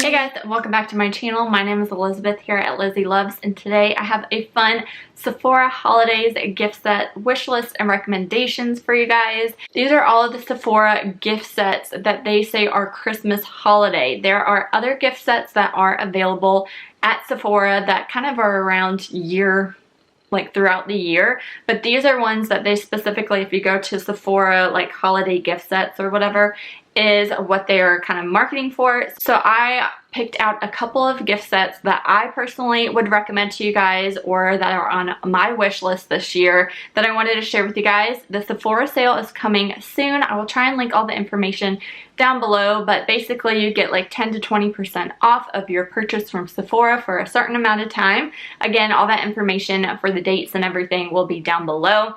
Hey guys, welcome back to my channel. My name is Elizabeth here at Lizzie Loves, and today I have a fun Sephora holidays gift set wish list and recommendations for you guys. These are all of the Sephora gift sets that they say are Christmas holiday. There are other gift sets that are available at Sephora that kind of are around throughout the year, but these are ones that they specifically, if you go to Sephora like holiday gift sets or whatever, is what they are kind of marketing for. So I picked out a couple of gift sets that I personally would recommend to you guys, or that are on my wish list this year, that I wanted to share with you guys. The Sephora sale is coming soon. I will try and link all the information down below, but basically you get like 10 to 20% off of your purchase from Sephora for a certain amount of time. Again, all that information for the dates and everything will be down below.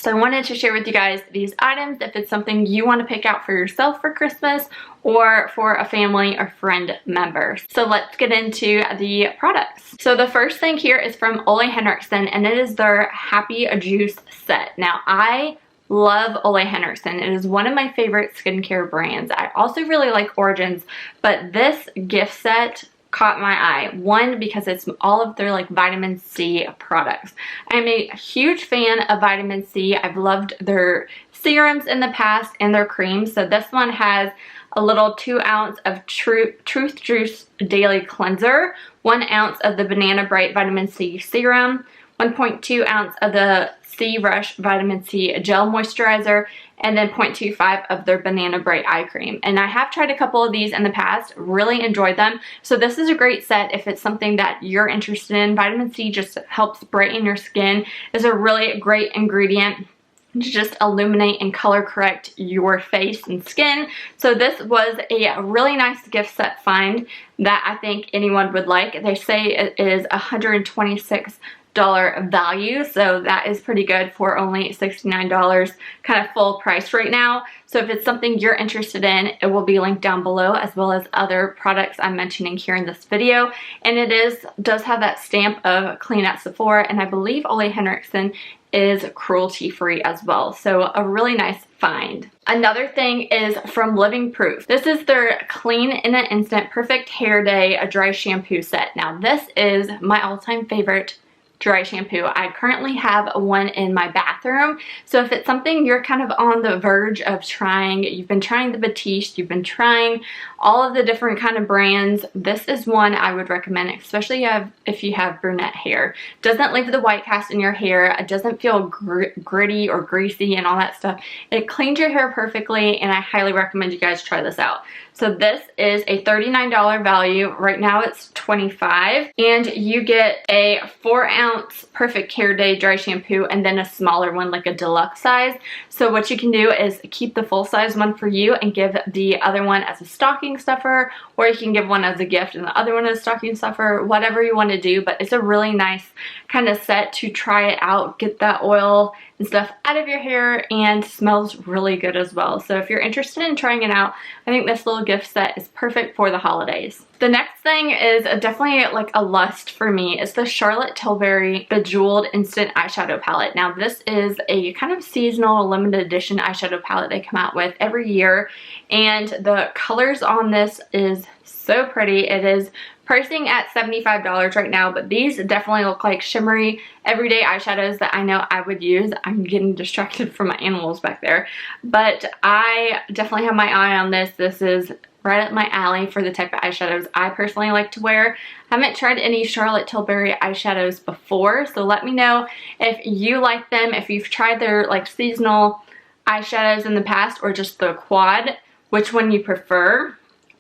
So I wanted to share with you guys these items if it's something you want to pick out for yourself for Christmas or for a family or friend member. So let's get into the products. So the first thing here is from OLEHENRIKSEN, and it is their Happy Juice set. Now I love OLEHENRIKSEN. It is one of my favorite skincare brands. I also really like Origins, but this gift set caught my eye. One, because it's all of their like vitamin C products. I'm a huge fan of vitamin C. I've loved their serums in the past and their creams. So this one has a little 2 ounce of Truth Juice Daily Cleanser, 1 ounce of the Banana Bright Vitamin C Serum, 1.2 ounce of the C Rush Vitamin C Gel Moisturizer, and then 0.25 of their Banana Bright Eye Cream. And I have tried a couple of these in the past, really enjoyed them. So this is a great set if it's something that you're interested in. Vitamin C just helps brighten your skin. It's a really great ingredient to just illuminate and color correct your face and skin. So this was a really nice gift set find that I think anyone would like. They say it is $126 value, so that is pretty good for only $69, kind of full price right now. So if it's something you're interested in, it will be linked down below, as well as other products I'm mentioning here in this video. And it does have that stamp of clean at Sephora, and I believe OLEHENRIKSEN is cruelty free as well. So a really nice find. Another thing is from Living Proof. This is their Clean in an Instant Perfect Hair Day a dry shampoo set. Now this is my all-time favorite dry shampoo. I currently have one in my bathroom. So if it's something you're kind of on the verge of trying, you've been trying the Batiste, you've been trying all of the different kind of brands, this is one I would recommend, especially if you have brunette hair. Doesn't leave the white cast in your hair. It doesn't feel gritty or greasy and all that stuff. It cleans your hair perfectly, and I highly recommend you guys try this out. So this is a $39 value. Right now it's $25, and you get a 4 ounce Perfect Hair Day dry shampoo and then a smaller one, like a deluxe size. So what you can do is keep the full size one for you and give the other one as a stocking stuffer, or you can give one as a gift and the other one as a stocking stuffer, whatever you want to do. But it's a really nice kind of set to try it out, get that oil and stuff out of your hair, and smells really good as well. So if you're interested in trying it out, I think this little gift set is perfect for the holidays. The next thing is definitely like a lust for me. It's the Charlotte Tilbury Bejeweled Instant Eyeshadow Palette. Now this is a kind of seasonal limited edition eyeshadow palette they come out with every year, and the colors on this is so pretty. It is pricing at $75 right now, but these definitely look like shimmery everyday eyeshadows that I know I would use. I'm getting distracted from my animals back there, but I definitely have my eye on this. This is right up my alley for the type of eyeshadows I personally like to wear. I haven't tried any Charlotte Tilbury eyeshadows before, so let me know if you like them, if you've tried their like seasonal eyeshadows in the past, or just the quad, which one you prefer.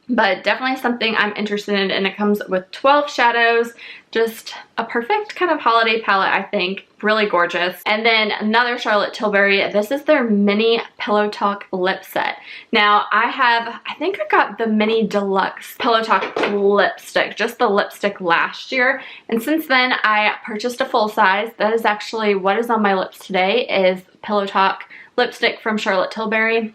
But definitely something I'm interested in, and it comes with 12 shadows. Just a perfect kind of holiday palette, I think. Really gorgeous. And then another Charlotte Tilbury. This is their mini Pillow Talk lip set. Now I think I got the mini deluxe Pillow Talk lipstick, just the lipstick last year. And since then I purchased a full size. That is actually what is on my lips today, is Pillow Talk lipstick from Charlotte Tilbury.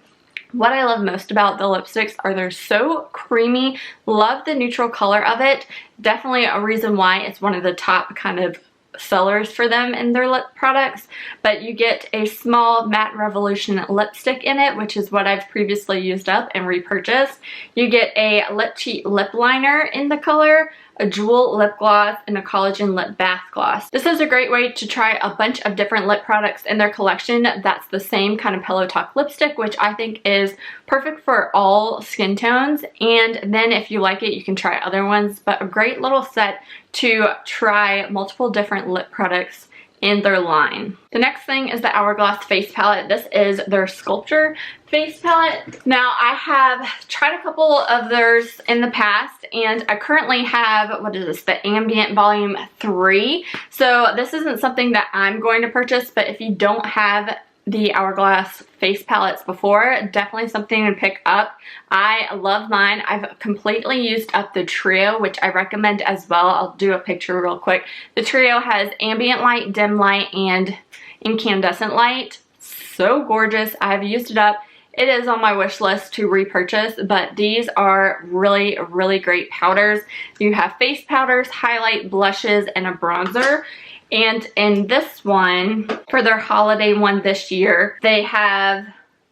What I love most about the lipsticks are they're so creamy. Love the neutral color of it. Definitely a reason why it's one of the top kind of sellers for them in their lip products, but you get a small Matte Revolution lipstick in it, which is what I've previously used up and repurchased. You get a Lip Cheat lip liner in the color, a jewel lip gloss, and a collagen lip bath gloss. This is a great way to try a bunch of different lip products in their collection that's the same kind of Pillow Talk lipstick, which I think is perfect for all skin tones. And then if you like it, you can try other ones, but a great little set to try multiple different lip products in their line. The next thing is the Hourglass face palette. This is their Sculpture face palette. Now I have tried a couple of theirs in the past, and I currently have, what is this, the Ambient Volume 3. So this isn't something that I'm going to purchase, but if you don't have the Hourglass face palettes before, definitely something to pick up. I love mine. I've completely used up the Trio, which I recommend as well. I'll do a picture real quick. The Trio has ambient light, dim light, and incandescent light. So gorgeous. I've used it up. It is on my wish list to repurchase, but these are really, really great powders. You have face powders, highlight, blushes, and a bronzer. And in this one, for their holiday one this year, they have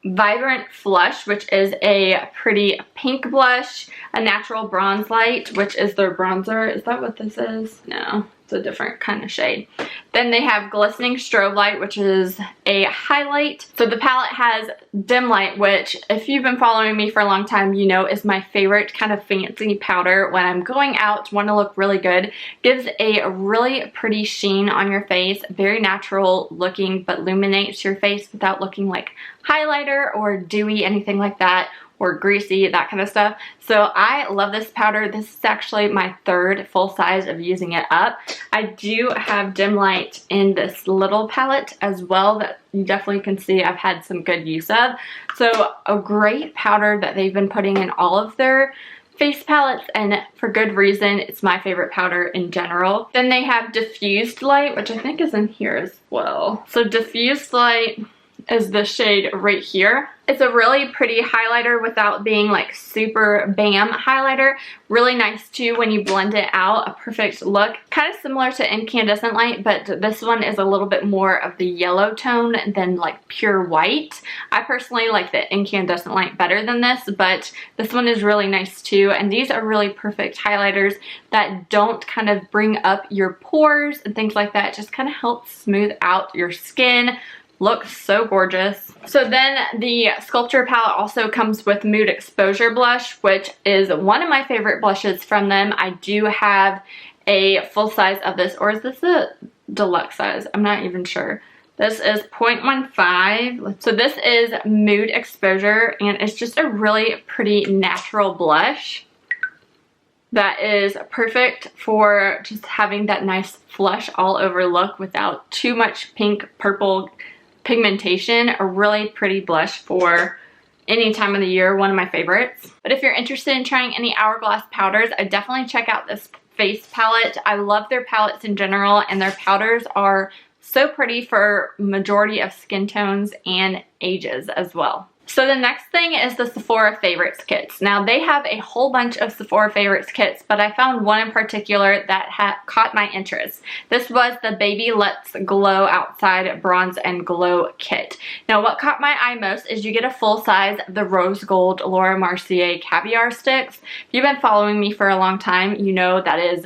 Vibrant Flush, which is a pretty pink blush, a Natural Bronze Light, which is their bronzer. Is that what this is? No, it's a different kind of shade. Then they have Glistening Strobe Light, which is a highlight. So the palette has Dim Light, which if you've been following me for a long time, you know is my favorite kind of fancy powder when I'm going out, want to look really good. Gives a really pretty sheen on your face, very natural looking, but illuminates your face without looking like highlighter or dewy, anything like that, or greasy, that kind of stuff. So I love this powder. This is actually my third full size of using it up. I do have dim light in this little palette as well that you definitely can see I've had some good use of. So a great powder that they've been putting in all of their face palettes, and for good reason. It's my favorite powder in general. Then they have Diffused Light, which I think is in here as well. So Diffused Light is the shade right here. It's a really pretty highlighter without being like super bam highlighter. Really nice too when you blend it out, a perfect look. Kind of similar to Incandescent Light, but this one is a little bit more of the yellow tone than like pure white. I personally like the Incandescent Light better than this, but this one is really nice too. And these are really perfect highlighters that don't kind of bring up your pores and things like that. It just kind of helps smooth out your skin. Looks so gorgeous. So then the Sculpture palette also comes with Mood Exposure Blush, which is one of my favorite blushes from them. I do have a full size of this, or is this a deluxe size? I'm not even sure. This is 0.15. So this is Mood Exposure, and it's just a really pretty natural blush that is perfect for just having that nice flush all over look without too much pink, purple pigmentation. A really pretty blush for any time of the year, one of my favorites. But if you're interested in trying any Hourglass powders, I definitely check out this face palette. I love their palettes in general, and their powders are so pretty for majority of skin tones and ages as well. So the next thing is the Sephora Favorites kits. Now they have a whole bunch of Sephora Favorites kits, but I found one in particular that caught my interest. This was the Baby Let's Glow Outside Bronze and Glow kit. Now what caught my eye most is you get a full size of the Rose Gold Laura Mercier Caviar Sticks. If you've been following me for a long time, you know that is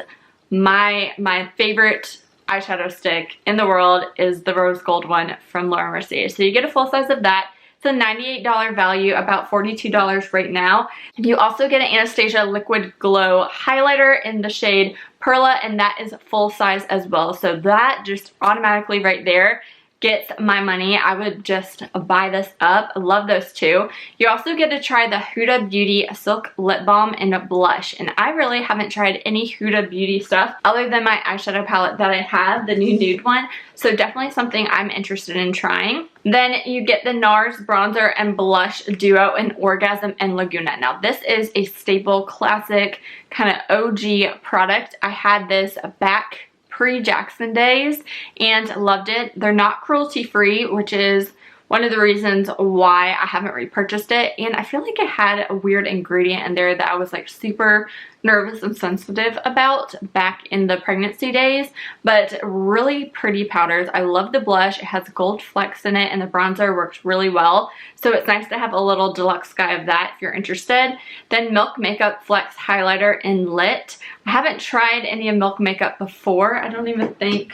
my favorite eyeshadow stick in the world is the Rose Gold one from Laura Mercier. So you get a full size of that. It's a $98 value, about $42 right now. You also get an Anastasia Liquid Glow highlighter in the shade Perla, and that is full size as well. So that just automatically right there gets my money. I would just buy this up. I love those two. You also get to try the Huda Beauty Silk Lip Balm and a blush, and I really haven't tried any Huda Beauty stuff other than my eyeshadow palette that I have, the new nude one. So definitely something I'm interested in trying. Then you get the NARS bronzer and blush duo in Orgasm and Laguna. Now this is a staple classic kind of OG product. I had this back pre-Jackson days and loved it. They're not cruelty free, which is one of the reasons why I haven't repurchased it. And I feel like it had a weird ingredient in there that I was like super nervous and sensitive about back in the pregnancy days, but really pretty powders. I love the blush. It has gold flecks in it and the bronzer works really well. So it's nice to have a little deluxe guy of that if you're interested. Then Milk Makeup Flex Highlighter in Lit. I haven't tried any of Milk Makeup before. I don't even think,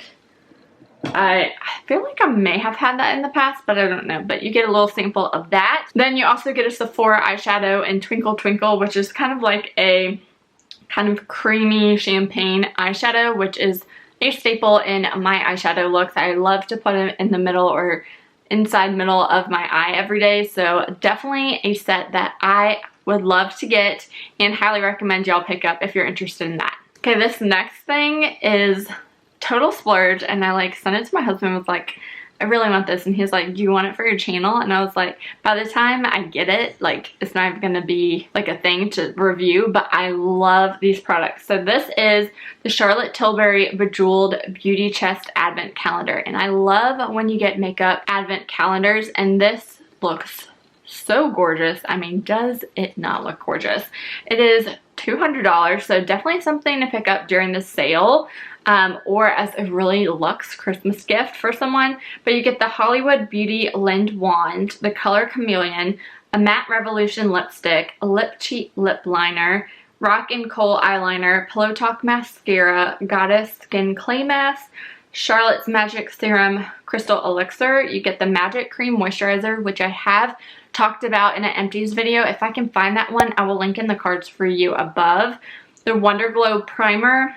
I feel like I may have had that in the past, but I don't know. But you get a little sample of that. Then you also get a Sephora eyeshadow in Twinkle Twinkle, which is kind of like a kind of creamy champagne eyeshadow, which is a staple in my eyeshadow looks. I love to put it in the middle or inside middle of my eye every day. So definitely a set that I would love to get and highly recommend y'all pick up if you're interested in that. Okay, this next thing is total splurge, and I like sent it to my husband, was like, I really want this, and he was like, do you want it for your channel? And I was like, by the time I get it, like, it's not even gonna be like a thing to review, but I love these products. So this is the Charlotte Tilbury Bejeweled Beauty Chest Advent Calendar, and I love when you get makeup advent calendars, and this looks so gorgeous. I mean, does it not look gorgeous? It is $200, so definitely something to pick up during the sale. Or as a really luxe Christmas gift for someone. But you get the Hollywood Beauty Lind Wand, the color Chameleon, a Matte Revolution lipstick, a Lip Cheat lip liner, Rock and Coal eyeliner, Pillow Talk mascara, Goddess Skin Clay Mask, Charlotte's Magic Serum Crystal Elixir. You get the Magic Cream Moisturizer, which I have talked about in an empties video. If I can find that one, I will link in the cards for you above. The Wonder Glow Primer,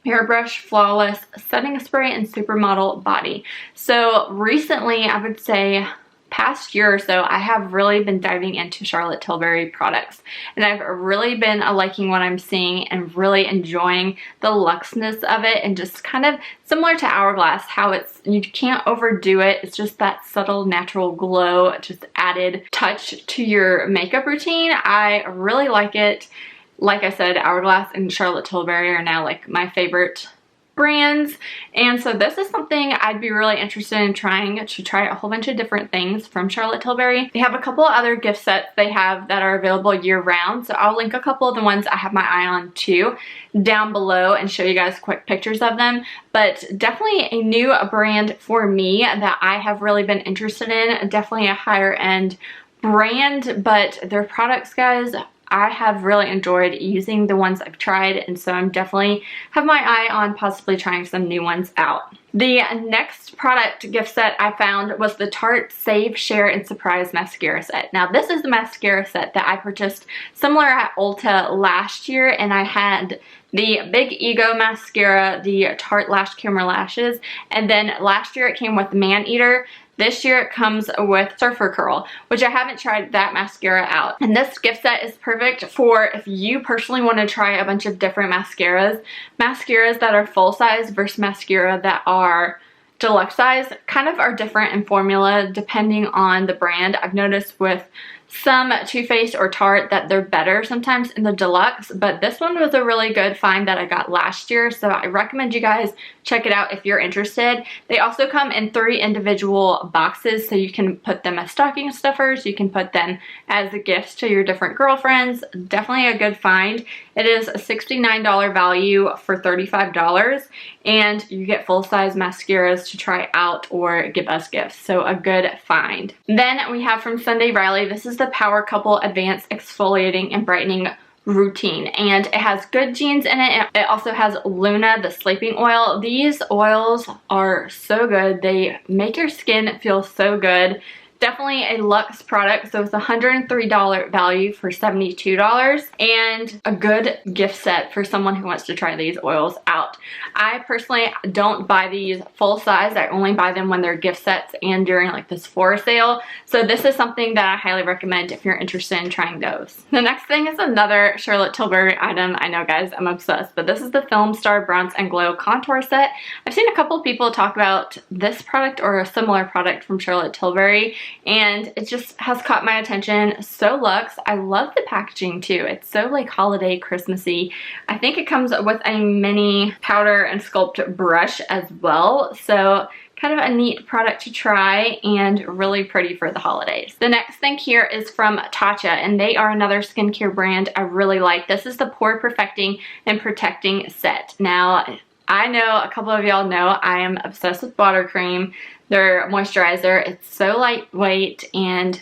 Hairbrush Flawless Setting Spray, and Supermodel Body. So recently, I would say past year or so, I have really been diving into Charlotte Tilbury products, and I've really been liking what I'm seeing and really enjoying the luxeness of it, and just kind of similar to Hourglass, how it's, you can't overdo it. It's just that subtle natural glow, just added touch to your makeup routine. I really like it. Like I said, Hourglass and Charlotte Tilbury are now like my favorite brands, and so this is something I'd be really interested in trying, to try a whole bunch of different things from Charlotte Tilbury. They have a couple other gift sets they have that are available year round, so I'll link a couple of the ones I have my eye on too down below and show you guys quick pictures of them. But definitely a new brand for me that I have really been interested in. Definitely a higher end brand, but their products, guys, I have really enjoyed using the ones I've tried, and so I'm definitely have my eye on possibly trying some new ones out. The next product gift set I found was the Tarte Save, Share, and Surprise mascara set. Now this is the mascara set that I purchased similar at Ulta last year, and I had the Big Ego mascara, the Tarte Lash Camera Lashes, and then last year it came with Man Eater. This year it comes with Surfer Curl, which I haven't tried that mascara out. And this gift set is perfect for if you personally want to try a bunch of different mascaras. Mascaras that are full size versus mascara that are deluxe size kind of are different in formula depending on the brand. I've noticed with some Too Faced or Tarte that they're better sometimes in the deluxe, but this one was a really good find that I got last year, so I recommend you guys check it out if you're interested. They also come in 3 individual boxes, so you can put them as stocking stuffers, you can put them as gifts to your different girlfriends. Definitely a good find. It is a $69 value for $35, and you get full-size mascaras to try out or give us gifts, so a good find. Then we have from Sunday Riley, this is the Power Couple Advanced Exfoliating and Brightening Routine, and it has good genes in it. It also has Luna, the sleeping oil. These oils are so good. They make your skin feel so good. Definitely a luxe product, so it's a $103 value for $72, and a good gift set for someone who wants to try these oils out. I personally don't buy these full size. I only buy them when they're gift sets and during like the Sephora sale, so this is something that I highly recommend if you're interested in trying those. The next thing is another Charlotte Tilbury item. I know, guys, I'm obsessed, but this is the Film Star Bronze and Glow Contour Set. I've seen a couple people talk about this product or a similar product from Charlotte Tilbury, and it just has caught my attention. So luxe. I love the packaging too. It's so like holiday Christmassy. I think it comes with a mini powder and sculpt brush as well, so kind of a neat product to try and really pretty for the holidays. The next thing here is from Tatcha, and they are another skincare brand I really like. This is the Pore Perfecting and Protecting Set. Now, I know a couple of y'all know I am obsessed with water cream. Their moisturizer, it's so lightweight and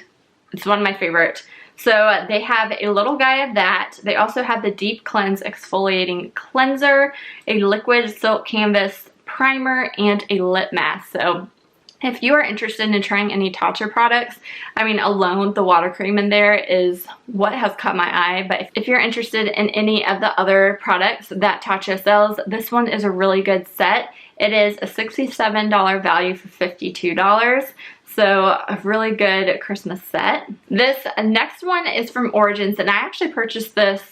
it's one of my favorites. So they have a little guy of that. They also have the Deep Cleanse Exfoliating Cleanser, a Liquid Silk Canvas Primer, and a lip mask. So if you are interested in trying any Tatcha products, I mean, alone the water cream in there is what has caught my eye. But if you're interested in any of the other products that Tatcha sells, this one is a really good set. It is a $67 value for $52. So a really good Christmas set. This next one is from Origins, and I actually purchased this,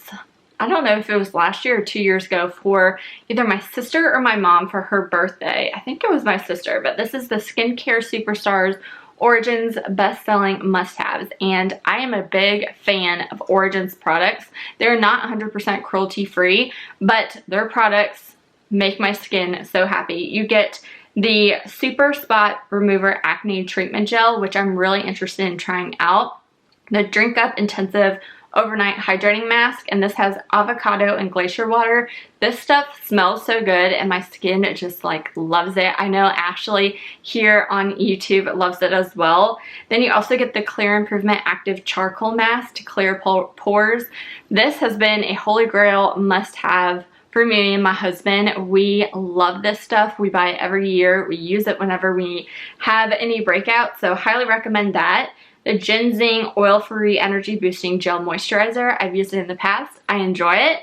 I don't know if it was last year or 2 years ago, for either my sister or my mom for her birthday. I think it was my sister, but this is the Skincare Superstars Origins best-selling must-haves, and I am a big fan of Origins products. They're not 100% cruelty-free, but their products make my skin so happy. You get the Super Spot Remover Acne Treatment Gel, which I'm really interested in trying out. The Drink Up Intensive Overnight Hydrating Mask, and this has avocado and glacier water. This stuff smells so good and my skin just like loves it. I know Ashley here on YouTube loves it as well. Then you also get the Clear Improvement Active Charcoal Mask to clear pores. This has been a holy grail must-have for me and my husband. We love this stuff. We buy it every year. We use it whenever we have any breakouts, so highly recommend that. The Ginseng Oil-Free Energy Boosting Gel Moisturizer. I've used it in the past. I enjoy it.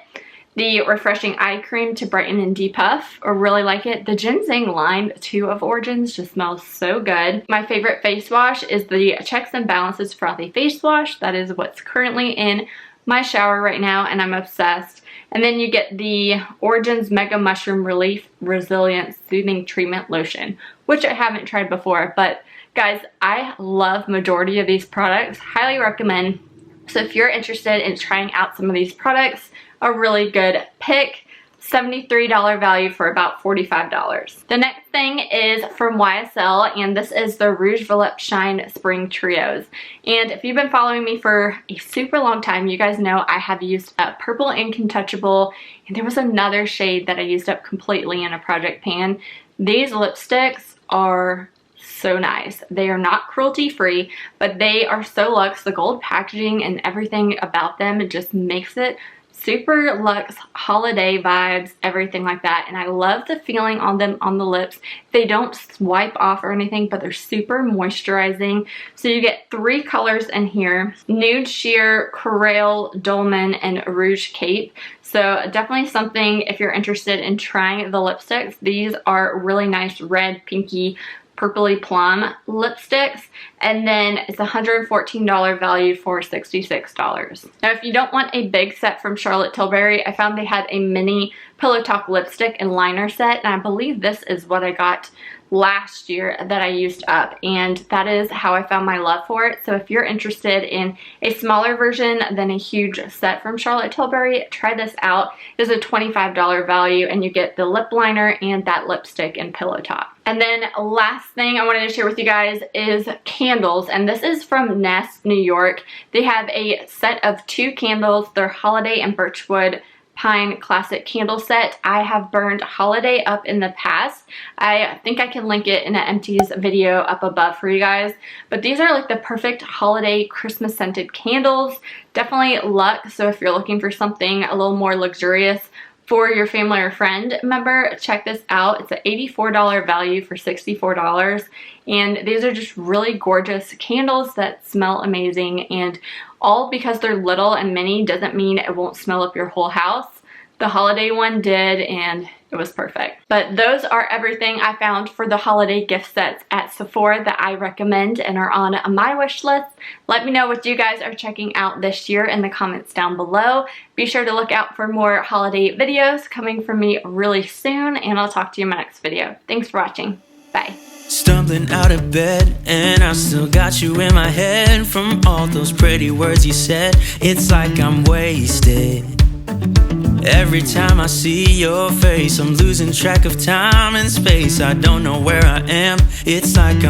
The Refreshing Eye Cream to brighten and depuff. I really like it. The Ginseng line, too, of Origins just smells so good. My favorite face wash is the Checks and Balances Frothy Face Wash. That is what's currently in my shower right now, and I'm obsessed. And then you get the Origins Mega Mushroom Relief Resilient Soothing Treatment Lotion, which I haven't tried before, but guys, I love majority of these products. Highly recommend. So if you're interested in trying out some of these products, a really good pick. $73 value for about $45. The next thing is from YSL, and this is the Rouge Volupte Shine Spring Trios. And if you've been following me for a super long time, you guys know I have used up Purple Ink Untouchable, and there was another shade that I used up completely in a project pan. These lipsticks are so nice. They are not cruelty free, but they are so luxe. The gold packaging and everything about them, it just makes it super luxe, holiday vibes, everything like that. And I love the feeling on them on the lips. They don't swipe off or anything, but they're super moisturizing. So you get 3 colors in here: Nude Sheer, Corail, Dolman, and Rouge Cape. So definitely something if you're interested in trying the lipsticks. These are really nice red, pinky, purpley plum lipsticks, and then it's $114 value for $66. Now if you don't want a big set from Charlotte Tilbury, I found they had a mini Pillow Talk lipstick and liner set, and I believe this is what I got last year that I used up, and that is how I found my love for it. So if you're interested in a smaller version than a huge set from Charlotte Tilbury, try this out. It is a $25 value, and you get the lip liner and that lipstick and Pillow Talk. And then last thing I wanted to share with you guys is candles, and this is from Nest, New York. They have a set of 2 candles. They're Holiday and Birchwood Pine Classic Candle Set. I have burned Holiday up in the past. I think I can link it in an empties video up above for you guys. But these are like the perfect holiday Christmas scented candles. Definitely luxe, so if you're looking for something a little more luxurious for your family or friend member, check this out. It's an $84 value for $64. And these are just really gorgeous candles that smell amazing, and all because they're little and mini doesn't mean it won't smell up your whole house. The holiday one did, and it was perfect. But those are everything I found for the holiday gift sets at Sephora that I recommend and are on my wish list. Let me know what you guys are checking out this year in the comments down below. Be sure to look out for more holiday videos coming from me really soon, and I'll talk to you in my next video. Thanks for watching. Bye. Stumbling out of bed, and I still got you in my head from all those pretty words you said. It's like I'm wasted. Every time I see your face, I'm losing track of time and space. I don't know where I am. It's like